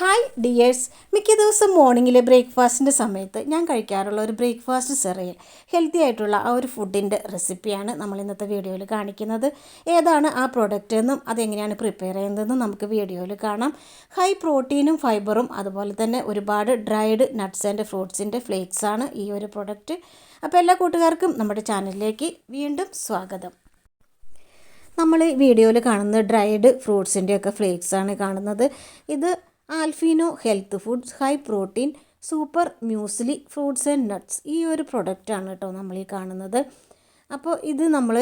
Hi dears, മിക്ക ദിവസം മോർണിംഗിലെ ബ്രേക്ക്ഫാസ്റ്റിൻ്റെ സമയത്ത് ഞാൻ കഴിക്കാറുള്ള ഒരു ബ്രേക്ക്ഫാസ്റ്റ് സെറിയൽ ഹെൽത്തി ആയിട്ടുള്ള ആ ഒരു ഫുഡിൻ്റെ റെസിപ്പിയാണ് നമ്മൾ ഇന്നത്തെ വീഡിയോയിൽ കാണിക്കുന്നത്. ഏതാണ് ആ പ്രോഡക്റ്റ് എന്നും അതെങ്ങനെയാണ് പ്രിപ്പയർ ചെയ്യുന്നതെന്നും നമുക്ക് വീഡിയോയിൽ കാണാം. ഹൈ പ്രോട്ടീനും ഫൈബറും അതുപോലെ തന്നെ ഒരുപാട് ഡ്രൈഡ് നട്ട്സ് ആൻഡ് ഫ്രൂട്ട്സിൻ്റെ ഫ്ലേക്സാണ് ഈ ഒരു പ്രോഡക്റ്റ്. അപ്പോൾ എല്ലാ കൂട്ടുകാർക്കും നമ്മുടെ ചാനലിലേക്ക് വീണ്ടും സ്വാഗതം. നമ്മൾ വീഡിയോയിൽ കാണുന്ന ഡ്രൈഡ് ഫ്രൂട്ട്സിൻ്റെയൊക്കെ ഫ്ലേക്സാണ് കാണുന്നത്. ഇത് Alpino health foods high protein super muesli fruits and nuts ഈ ഒരു പ്രൊഡക്റ്റാണ് കേട്ടോ നമ്മൾ ഈ കാണുന്നത്. അപ്പോൾ ഇത് നമ്മൾ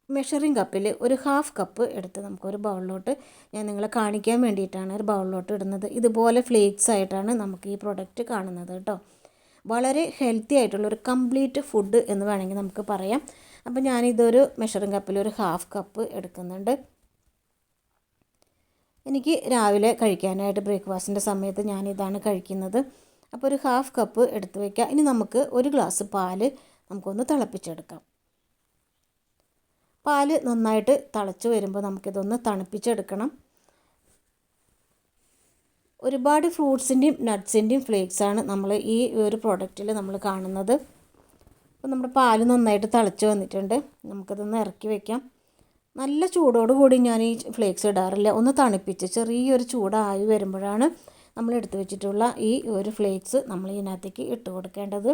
മെഷറിംഗ് കപ്പിൽ ഒരു ഹാഫ് കപ്പ് എടുത്ത് നമുക്കൊരു ബൗളിലോട്ട്, ഞാൻ നിങ്ങളെ കാണിക്കാൻ വേണ്ടിയിട്ടാണ് ഒരു ബൗളിലോട്ട് ഇടുന്നത്. ഇതുപോലെ ഫ്ലേക്സ് ആയിട്ടാണ് നമുക്ക് ഈ പ്രൊഡക്റ്റ് കാണുന്നത് കേട്ടോ. വളരെ ഹെൽത്തി ആയിട്ടുള്ളൊരു കംപ്ലീറ്റ് ഫുഡ് എന്ന് വേണമെങ്കിൽ നമുക്ക് പറയാം. അപ്പോൾ ഞാനിതൊരു മെഷറിംഗ് കപ്പിൽ ഒരു ഹാഫ് കപ്പ് എടുക്കുന്നുണ്ട്. എനിക്ക് രാവിലെ കഴിക്കാനായിട്ട് ബ്രേക്ക്ഫാസ്റ്റിൻ്റെ സമയത്ത് ഞാനിതാണ് കഴിക്കുന്നത്. അപ്പോൾ ഒരു ഹാഫ് കപ്പ് എടുത്ത് വയ്ക്കുക. ഇനി നമുക്ക് ഒരു ഗ്ലാസ് പാല് നമുക്കൊന്ന് തിളപ്പിച്ചെടുക്കാം. പാല് നന്നായിട്ട് തിളച്ച് വരുമ്പോൾ നമുക്കിതൊന്ന് തണുപ്പിച്ചെടുക്കണം. ഒരുപാട് ഫ്രൂട്ട്സിൻ്റെയും നട്ട്സിൻ്റെയും ഫ്ലേക്സാണ് നമ്മൾ ഈ ഒരു പ്രോഡക്റ്റിൽ നമ്മൾ കാണുന്നത്. അപ്പോൾ നമ്മുടെ പാല് നന്നായിട്ട് തിളച്ച് വന്നിട്ടുണ്ട്. നമുക്കതൊന്ന് ഇറക്കി വയ്ക്കാം. നല്ല ചൂടോടുകൂടി ഞാൻ ഈ ഫ്ലേക്സ് ഇടാറില്ല. ഒന്ന് തണുപ്പിച്ച് ചെറിയൊരു ചൂടായി വരുമ്പോഴാണ് നമ്മൾ എടുത്തു വെച്ചിട്ടുള്ള ഈ ഒരു ഫ്ലേക്സ് നമ്മൾ ഇതിനകത്തേക്ക് ഇട്ട് കൊടുക്കേണ്ടത്.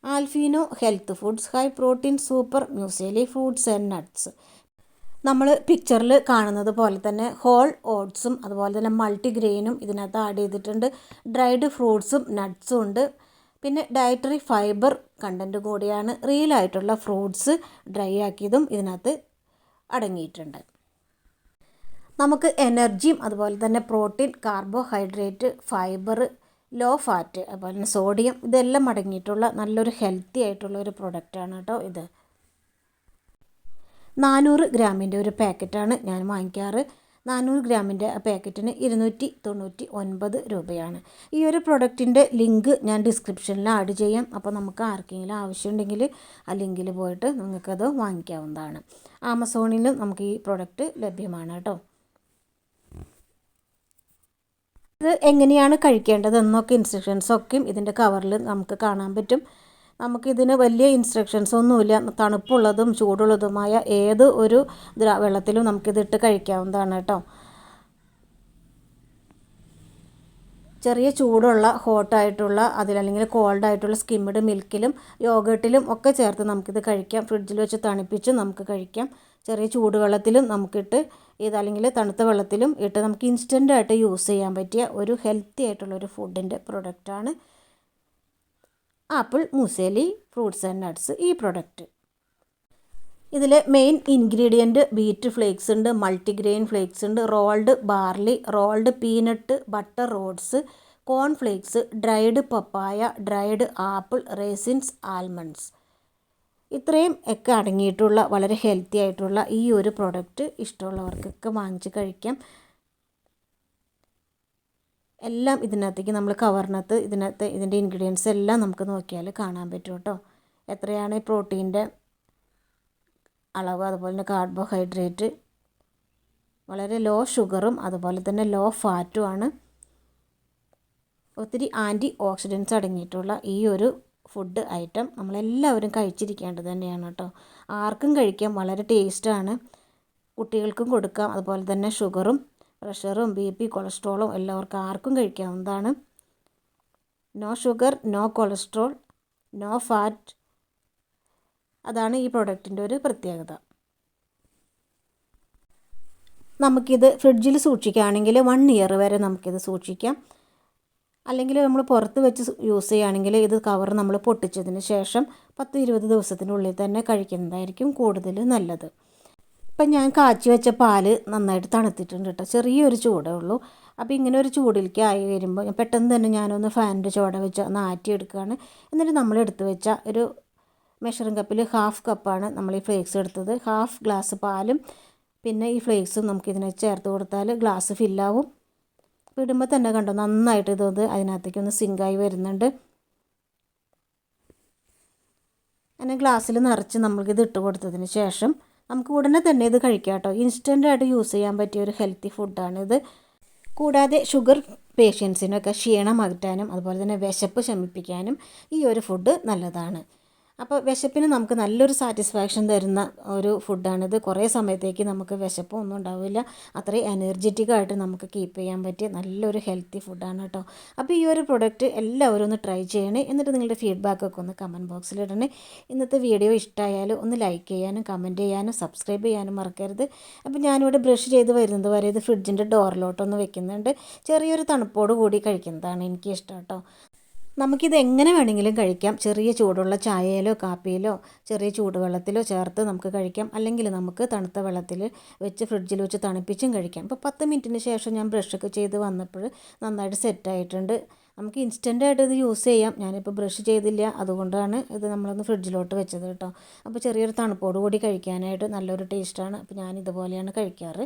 Alpino health foods high protein super muesli fruits and nuts. നമ്മൾ പിക്ചറിൽ കാണുന്നത് പോലെ തന്നെ ഹോൾ ഓട്സും അതുപോലെ തന്നെ മൾട്ടിഗ്രെയിനും ഇതിനകത്ത് ആഡ് ചെയ്തിട്ടുണ്ട്. ഡ്രൈഡ് ഫ്രൂട്ട്സും നട്ട്സും ഉണ്ട്. പിന്നെ ഡയറ്ററി ഫൈബർ കണ്ടൻറ്റ് കൂടിയാണ്. റിയലായിട്ടുള്ള ഫ്രൂട്ട്സ് ഡ്രൈ ആക്കിയതും ഇതിനകത്ത് അടങ്ങിയിട്ടുണ്ട്. നമുക്ക് എനർജിയും അതുപോലെ തന്നെ protein, carbohydrate, fibre, low fat, അതുപോലെ തന്നെ സോഡിയം ഇതെല്ലാം അടങ്ങിയിട്ടുള്ള നല്ലൊരു ഹെൽത്തി ആയിട്ടുള്ള ഒരു പ്രൊഡക്റ്റാണ് കേട്ടോ ഇത്. 400 ഗ്രാമിൻ്റെ ഒരു പാക്കറ്റാണ് ഞാൻ വാങ്ങിക്കാറ്. 400 ഗ്രാമിൻ്റെ പാക്കറ്റിന് 299 രൂപയാണ്. ഈ ഒരു പ്രൊഡക്റ്റിൻ്റെ ലിങ്ക് ഞാൻ ഡിസ്ക്രിപ്ഷനിൽ ആഡ് ചെയ്യാം. അപ്പോൾ നമുക്ക് ആർക്കെങ്കിലും ആവശ്യമുണ്ടെങ്കിൽ ആ ലിങ്കിൽ പോയിട്ട് നിങ്ങൾക്കത് വാങ്ങിക്കാവുന്നതാണ്. ആമസോണിലും നമുക്ക് ഈ പ്രൊഡക്റ്റ് ലഭ്യമാണ് കേട്ടോ. ഇത് എങ്ങനെയാണ് കഴിക്കേണ്ടതെന്നൊക്കെ ഇൻസ്ട്രക്ഷൻസൊക്കെയും ഇതിൻ്റെ കവറിൽ നമുക്ക് കാണാൻ പറ്റും. നമുക്കിതിന് വലിയ ഇൻസ്ട്രക്ഷൻസ് ഒന്നുമില്ല. തണുപ്പുള്ളതും ചൂടുള്ളതുമായ ഏത് ഒരു വെള്ളത്തിലും നമുക്കിതിട്ട് കഴിക്കാവുന്നതാണ് കേട്ടോ. ചെറിയ ചൂടുള്ള ഹോട്ടായിട്ടുള്ള അതിലല്ലെങ്കിൽ കോൾഡായിട്ടുള്ള സ്കിമ്മിഡ് മിൽക്കിലും യോഗട്ടിലും ഒക്കെ ചേർത്ത് നമുക്കിത് കഴിക്കാം. ഫ്രിഡ്ജിൽ വെച്ച് തണുപ്പിച്ച് നമുക്ക് കഴിക്കാം. ചെറിയ ചൂടുവെള്ളത്തിലും നമുക്കിട്ട് ഇതല്ലെങ്കിൽ തണുത്ത വെള്ളത്തിലും ഇട്ട് നമുക്ക് ഇൻസ്റ്റൻ്റായിട്ട് യൂസ് ചെയ്യാൻ പറ്റിയ ഒരു ഹെൽത്തി ആയിട്ടുള്ളൊരു ഫുഡിൻ്റെ പ്രൊഡക്റ്റാണ് apple muesli fruits and nuts ഈ പ്രൊഡക്റ്റ്. ഇതിലെ മെയിൻ ഇൻഗ്രീഡിയൻറ്റ് ബീറ്റ് ഫ്ലേക്സ് ഉണ്ട്, മൾട്ടിഗ്രെയിൻ ഫ്ലേക്സ് ഉണ്ട്, rolled barley, rolled peanut butter rods, corn flakes, dried papaya, dried apple, raisins, almonds ഇത്രയും ഒക്കെ അടങ്ങിയിട്ടുള്ള വളരെ ഹെൽത്തി ആയിട്ടുള്ള ഈ ഒരു പ്രൊഡക്റ്റ് ഇഷ്ടമുള്ളവർക്കൊക്കെ വാങ്ങിച്ച് കഴിക്കാം. എല്ലാം ഇതിനകത്തേക്ക് നമ്മൾ കവറിനകത്ത് ഇതിൻ്റെ ഇൻഗ്രീഡിയൻസ് എല്ലാം നമുക്ക് നോക്കിയാൽ കാണാൻ പറ്റും കേട്ടോ. എത്രയാണ് പ്രോട്ടീൻ്റെ അളവ്, അതുപോലെ തന്നെ കാർബോഹൈഡ്രേറ്റ്, വളരെ ലോ ഷുഗറും അതുപോലെ തന്നെ ലോ ഫാറ്റുമാണ്. ഒത്തിരി ആൻറ്റി ഓക്സിഡൻസ് അടങ്ങിയിട്ടുള്ള ഈ ഒരു ഫുഡ് ഐറ്റം നമ്മളെല്ലാവരും കഴിച്ചിരിക്കേണ്ടത് തന്നെയാണ് കേട്ടോ. ആർക്കും കഴിക്കാം, വളരെ ടേസ്റ്റാണ്. കുട്ടികൾക്കും കൊടുക്കാം. അതുപോലെ തന്നെ ഷുഗറും പ്രഷറും BP കൊളസ്ട്രോളും എല്ലാവർക്കും ആർക്കും കഴിക്കാവുന്നതാണ്. No sugar, no cholesterol, no fat, അതാണ് ഈ പ്രൊഡക്റ്റിൻ്റെ ഒരു പ്രത്യേകത. നമുക്കിത് ഫ്രിഡ്ജിൽ സൂക്ഷിക്കുകയാണെങ്കിൽ 1 ഇയർ വരെ നമുക്കിത് സൂക്ഷിക്കാം. അല്ലെങ്കിൽ നമ്മൾ പുറത്ത് വെച്ച് യൂസ് ചെയ്യുകയാണെങ്കിൽ ഇത് കവർ നമ്മൾ പൊട്ടിച്ചതിന് ശേഷം 10-20 ദിവസത്തിനുള്ളിൽ തന്നെ കഴിക്കുന്നതായിരിക്കും കൂടുതൽ നല്ലത്. ഇപ്പം ഞാൻ കാച്ചി വെച്ച പാല് നന്നായിട്ട് തണുത്തിട്ടുണ്ട് കേട്ടോ. ചെറിയൊരു ചൂടേ ഉള്ളൂ. അപ്പോൾ ഇങ്ങനെ ഒരു ചൂടിലേക്ക് ആയി വരുമ്പോൾ പെട്ടെന്ന് തന്നെ ഞാനൊന്ന് ഫാനിൻ്റെ ചോട വെച്ച് ഒന്ന് ആറ്റിയെടുക്കുകയാണ്. എന്നിട്ട് നമ്മൾ എടുത്ത് വെച്ച ഒരു മെഷറിംഗ് കപ്പിൽ ഹാഫ് കപ്പാണ് നമ്മൾ ഈ ഫ്ലേക്സ് എടുത്തത്. ഹാഫ് ഗ്ലാസ് പാലും പിന്നെ ഈ ഫ്ലേക്സും നമുക്കിതിനെ ചേർത്ത് കൊടുത്താൽ ഗ്ലാസ് ഫില്ലാവും. അപ്പോൾ ഇടുമ്പോൾ തന്നെ കണ്ടോ നന്നായിട്ട് ഇതൊന്ന് അതിനകത്തേക്കൊന്ന് സിങ്കായി വരുന്നുണ്ട്. അങ്ങനെ ഗ്ലാസ്സിൽ നിറച്ച് നമ്മൾക്കിത് ഇട്ട് കൊടുത്തതിന് ശേഷം നമുക്ക് ഉടനെ തന്നെ ഇത് കഴിക്കാം കേട്ടോ. ഇൻസ്റ്റൻ്റായിട്ട് യൂസ് ചെയ്യാൻ പറ്റിയ ഒരു ഹെൽത്തി ഫുഡാണിത്. കൂടാതെ ഷുഗർ പേഷ്യൻസിനൊക്കെ ക്ഷീണം അകറ്റാനും അതുപോലെ തന്നെ വിശപ്പ് ശമിപ്പിക്കാനും ഈ ഒരു ഫുഡ് നല്ലതാണ്. അപ്പോൾ വിശപ്പിന് നമുക്ക് നല്ലൊരു സാറ്റിസ്ഫാക്ഷൻ തരുന്ന ഒരു ഫുഡാണിത്. കുറേ സമയത്തേക്ക് നമുക്ക് വിശപ്പും ഒന്നും ഉണ്ടാവില്ല. അത്രയും എനർജറ്റിക്കായിട്ട് നമുക്ക് കീപ്പ് ചെയ്യാൻ പറ്റിയ നല്ലൊരു ഹെൽത്തി ഫുഡാണ് കേട്ടോ. അപ്പോൾ ഈ ഒരു പ്രൊഡക്റ്റ് എല്ലാവരും ഒന്ന് ട്രൈ ചെയ്യണേ. എന്നിട്ട് നിങ്ങളുടെ ഫീഡ്ബാക്കൊക്കെ ഒന്ന് കമൻറ്റ് ബോക്സിൽ ഇടണേ. ഇന്നത്തെ വീഡിയോ ഇഷ്ടമായാലും ഒന്ന് ലൈക്ക് ചെയ്യാനും കമൻറ്റ് ചെയ്യാനും സബ്സ്ക്രൈബ് ചെയ്യാനും മറക്കരുത്. അപ്പോൾ ഞാനിവിടെ ബ്രഷ് ചെയ്ത് വരുന്നത് വരെ ഇത് ഫ്രിഡ്ജിൻ്റെ ഡോറിലോട്ടൊന്ന് വെക്കുന്നുണ്ട്. ചെറിയൊരു തണുപ്പോട് കൂടി കഴിക്കുന്നതാണ് എനിക്കിഷ്ടം കേട്ടോ. നമുക്കിത് എങ്ങനെ വേണമെങ്കിലും കഴിക്കാം. ചെറിയ ചൂടുള്ള ചായയിലോ കാപ്പിയിലോ ചെറിയ ചൂടുവെള്ളത്തിലോ ചേർത്ത് നമുക്ക് കഴിക്കാം. അല്ലെങ്കിൽ നമുക്ക് തണുത്ത വെള്ളത്തിൽ വെച്ച് ഫ്രിഡ്ജിൽ വെച്ച് തണുപ്പിച്ചും കഴിക്കാം. ഇപ്പോൾ 10 മിനിറ്റിന് ശേഷം ഞാൻ ബ്രഷൊക്കെ ചെയ്ത് വന്നപ്പോൾ നന്നായിട്ട് സെറ്റായിട്ടുണ്ട്. നമുക്ക് ഇൻസ്റ്റൻ്റായിട്ട് ഇത് യൂസ് ചെയ്യാം. ഞാനിപ്പോൾ ബ്രഷ് ചെയ്തില്ല, അതുകൊണ്ടാണ് ഇത് നമ്മളൊന്ന് ഫ്രിഡ്ജിലോട്ട് വെച്ചത് കേട്ടോ. അപ്പോൾ ചെറിയൊരു തണുപ്പോട് കൂടി കഴിക്കാനായിട്ട് നല്ലൊരു ടേസ്റ്റാണ്. അപ്പോൾ ഞാൻ ഇതുപോലെയാണ് കഴിക്കാറ്.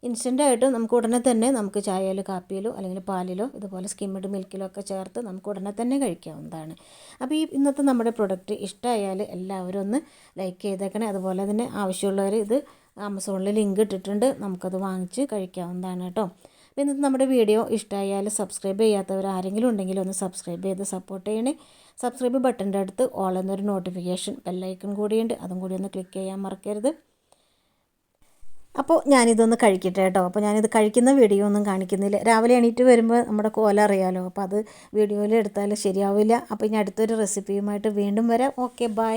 ഇൻസ്റ്റൻ്റായിട്ട് നമുക്ക് ഉടനെ തന്നെ നമുക്ക് ചായയിലോ കാപ്പിയിലോ അല്ലെങ്കിൽ പാലിലോ ഇതുപോലെ സ്കിമ്മിഡ് മിൽക്കിലോ ഒക്കെ ചേർത്ത് നമുക്ക് ഉടനെ തന്നെ കഴിക്കാവുന്നതാണ്. അപ്പോൾ ഈ ഇന്നത്തെ നമ്മുടെ പ്രൊഡക്റ്റ് ഇഷ്ടമായാൽ എല്ലാവരും ഒന്ന് ലൈക്ക് ചെയ്തേക്കണേ. അതുപോലെ തന്നെ ആവശ്യമുള്ളവർ ഇത് ആമസോണിൽ ലിങ്ക് ഇട്ടിട്ടുണ്ട്, നമുക്കത് വാങ്ങിച്ച് കഴിക്കാവുന്നതാണ് കേട്ടോ. അപ്പോൾ ഇന്നത്തെ നമ്മുടെ വീഡിയോ ഇഷ്ടമായാൽ സബ്സ്ക്രൈബ് ചെയ്യാത്തവർ ആരെങ്കിലും ഉണ്ടെങ്കിൽ ഒന്ന് സബ്സ്ക്രൈബ് ചെയ്ത് സപ്പോർട്ട് ചെയ്യണേ. സബ്സ്ക്രൈബ് ബട്ടൻ്റെ അടുത്ത് ഓൾ എന്നൊരു നോട്ടിഫിക്കേഷൻ ബെല്ലൈക്കൺ കൂടിയുണ്ട്, അതും കൂടി ഒന്ന് ക്ലിക്ക് ചെയ്യാൻ മറക്കരുത്. അപ്പോൾ ഞാനിതൊന്ന് കഴിക്കട്ടെ കേട്ടോ. അപ്പോൾ ഞാനിത് കഴിക്കുന്ന വീഡിയോ ഒന്നും കാണിക്കുന്നില്ല. രാവിലെ എണീറ്റ് വരുമ്പോൾ നമ്മുടെ കോല അറിയാമല്ലോ, അപ്പോൾ അത് വീഡിയോയിൽ എടുത്താൽ ശരിയാവില്ല. അപ്പോൾ ഇനി അടുത്തൊരു റെസിപ്പിയുമായിട്ട് വീണ്ടും വരാം. Okay, by.